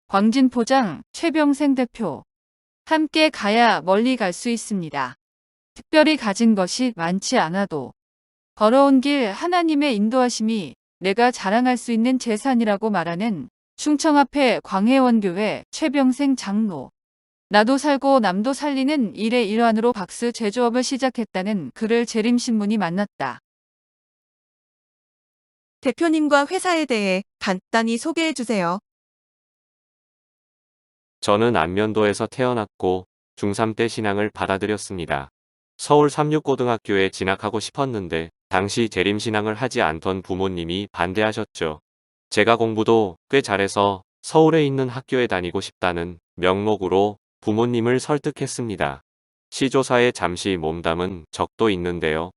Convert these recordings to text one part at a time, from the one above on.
광진포장 최병생 대표. 함께 가야 멀리 갈 수 있습니다. 특별히 가진 것이 많지 않아도 걸어온 길 하나님의 인도하심이 내가 자랑할 수 있는 재산이라고 말하는 충청 앞에 광해원교회 최병생 장로. 나도 살고 남도 살리는 일의 일환으로 박스 제조업을 시작했다는 그를 재림신문이 만났다. 대표님과 회사에 대해 간단히 소개해 주세요. 저는 안면도에서 태어났고 중3 때 신앙을 받아들였습니다. 서울 삼육고등학교에 진학하고 싶었는데 당시 재림신앙을 하지 않던 부모님이 반대하셨죠. 제가 공부도 꽤 잘해서 서울에 있는 학교에 다니고 싶다는 명목으로 부모님을 설득했습니다. 시조사에 잠시 몸담은 적도 있는데요.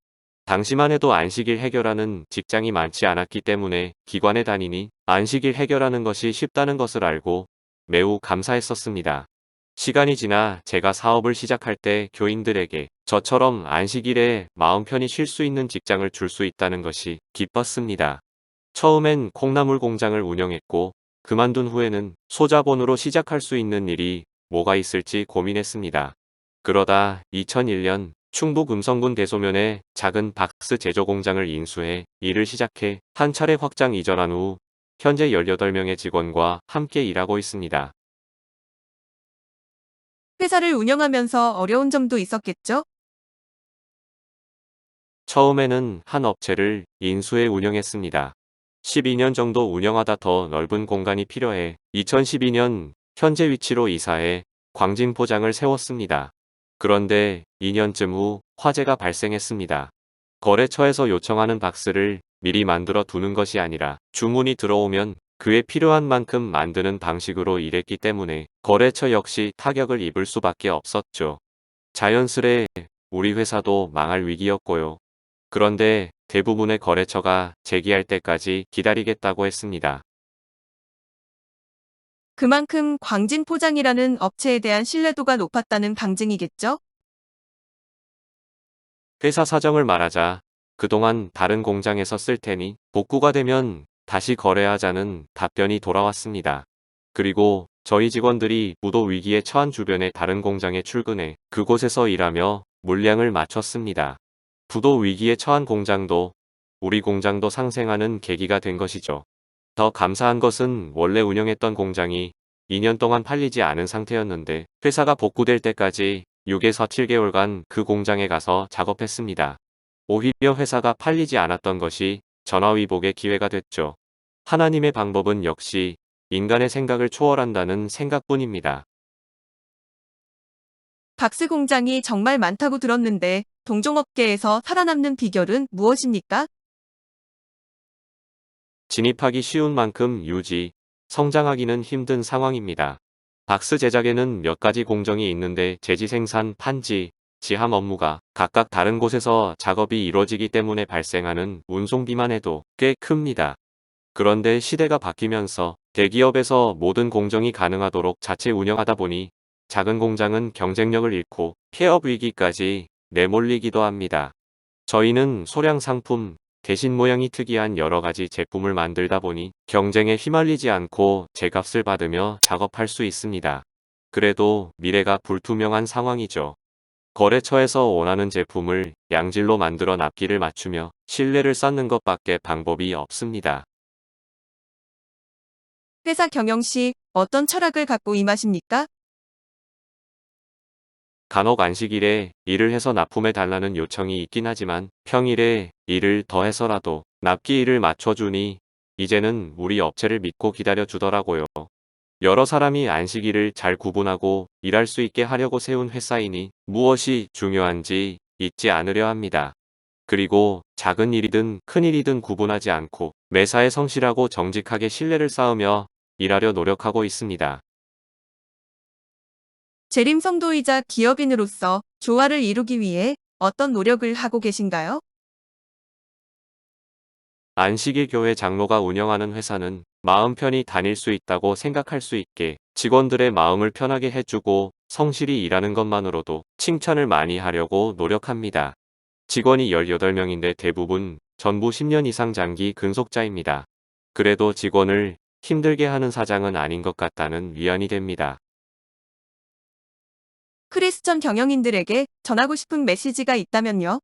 당시만 해도 안식일 해결하는 직장이 많지 않았기 때문에 기관에 다니니 안식일 해결하는 것이 쉽다는 것을 알고 매우 감사했었습니다. 시간이 지나 제가 사업을 시작할 때 교인들에게 저처럼 안식일에 마음 편히 쉴 수 있는 직장을 줄 수 있다는 것이 기뻤습니다. 처음엔 콩나물 공장을 운영했고 그만둔 후에는 소자본으로 시작할 수 있는 일이 뭐가 있을지 고민했습니다. 그러다 2001년 충북 음성군 대소면에 작은 박스 제조 공장을 인수해 일을 시작해 한 차례 확장 이전한 후 현재 18명의 직원과 함께 일하고 있습니다. 회사를 운영하면서 어려운 점도 있었겠죠? 처음에는 한 업체를 인수해 운영했습니다. 12년 정도 운영하다 더 넓은 공간이 필요해 2012년 현재 위치로 이사해 광진 포장을 세웠습니다. 그런데 2년쯤 후 화재가 발생했습니다. 거래처에서 요청하는 박스를 미리 만들어 두는 것이 아니라 주문이 들어오면 그에 필요한 만큼 만드는 방식으로 일했기 때문에 거래처 역시 타격을 입을 수밖에 없었죠. 자연스레 우리 회사도 망할 위기였고요. 그런데 대부분의 거래처가 재기할 때까지 기다리겠다고 했습니다. 그만큼 광진포장이라는 업체에 대한 신뢰도가 높았다는 방증이겠죠? 회사 사정을 말하자 그동안 다른 공장에서 쓸 테니 복구가 되면 다시 거래하자는 답변이 돌아왔습니다. 그리고 저희 직원들이 부도 위기에 처한 주변의 다른 공장에 출근해 그곳에서 일하며 물량을 맞췄습니다. 부도 위기에 처한 공장도 우리 공장도 상생하는 계기가 된 것이죠. 더 감사한 것은 원래 운영했던 공장이 2년 동안 팔리지 않은 상태였는데 회사가 복구될 때까지 6에서 7개월간 그 공장에 가서 작업했습니다. 오히려 회사가 팔리지 않았던 것이 전화위복의 기회가 됐죠. 하나님의 방법은 역시 인간의 생각을 초월한다는 생각뿐입니다. 박스 공장이 정말 많다고 들었는데 동종업계에서 살아남는 비결은 무엇입니까? 진입하기 쉬운 만큼 유지, 성장하기는 힘든 상황입니다. 박스 제작에는 몇 가지 공정이 있는데 제지 생산, 판지, 지함 업무가 각각 다른 곳에서 작업이 이루어지기 때문에 발생하는 운송비만 해도 꽤 큽니다. 그런데 시대가 바뀌면서 대기업에서 모든 공정이 가능하도록 자체 운영하다 보니 작은 공장은 경쟁력을 잃고 폐업 위기까지 내몰리기도 합니다. 저희는 소량 상품, 대신 모양이 특이한 여러 가지 제품을 만들다 보니 경쟁에 휘말리지 않고 제값을 받으며 작업할 수 있습니다. 그래도 미래가 불투명한 상황이죠. 거래처에서 원하는 제품을 양질로 만들어 납기를 맞추며 신뢰를 쌓는 것밖에 방법이 없습니다. 회사 경영 시 어떤 철학을 갖고 임하십니까? 간혹 안식일에 일을 해서 납품해 달라는 요청이 있긴 하지만 평일에 일을 더 해서라도 납기 일을 맞춰주니 이제는 우리 업체를 믿고 기다려 주더라고요. 여러 사람이 안식일을 잘 구분하고 일할 수 있게 하려고 세운 회사이니 무엇이 중요한지 잊지 않으려 합니다. 그리고 작은 일이든 큰 일이든 구분하지 않고 매사에 성실하고 정직하게 신뢰를 쌓으며 일하려 노력하고 있습니다. 재림 성도이자 기업인으로서 조화를 이루기 위해 어떤 노력을 하고 계신가요? 안식일 교회 장로가 운영하는 회사는 마음 편히 다닐 수 있다고 생각할 수 있게 직원들의 마음을 편하게 해주고 성실히 일하는 것만으로도 칭찬을 많이 하려고 노력합니다. 직원이 18명인데 대부분 전부 10년 이상 장기 근속자입니다. 그래도 직원을 힘들게 하는 사장은 아닌 것 같다는 위안이 됩니다. 크리스천 경영인들에게 전하고 싶은 메시지가 있다면요?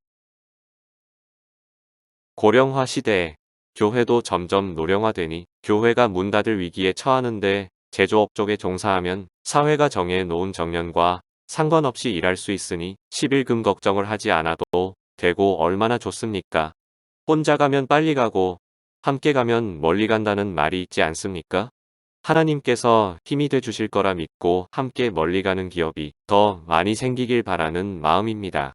고령화 시대에 교회도 점점 노령화되니 교회가 문 닫을 위기에 처하는데 제조업 쪽에 종사하면 사회가 정해 놓은 정년과 상관없이 일할 수 있으니 11금 걱정을 하지 않아도 되고 얼마나 좋습니까? 혼자 가면 빨리 가고 함께 가면 멀리 간다는 말이 있지 않습니까? 하나님께서 힘이 돼 주실 거라 믿고 함께 멀리 가는 기업이 더 많이 생기길 바라는 마음입니다.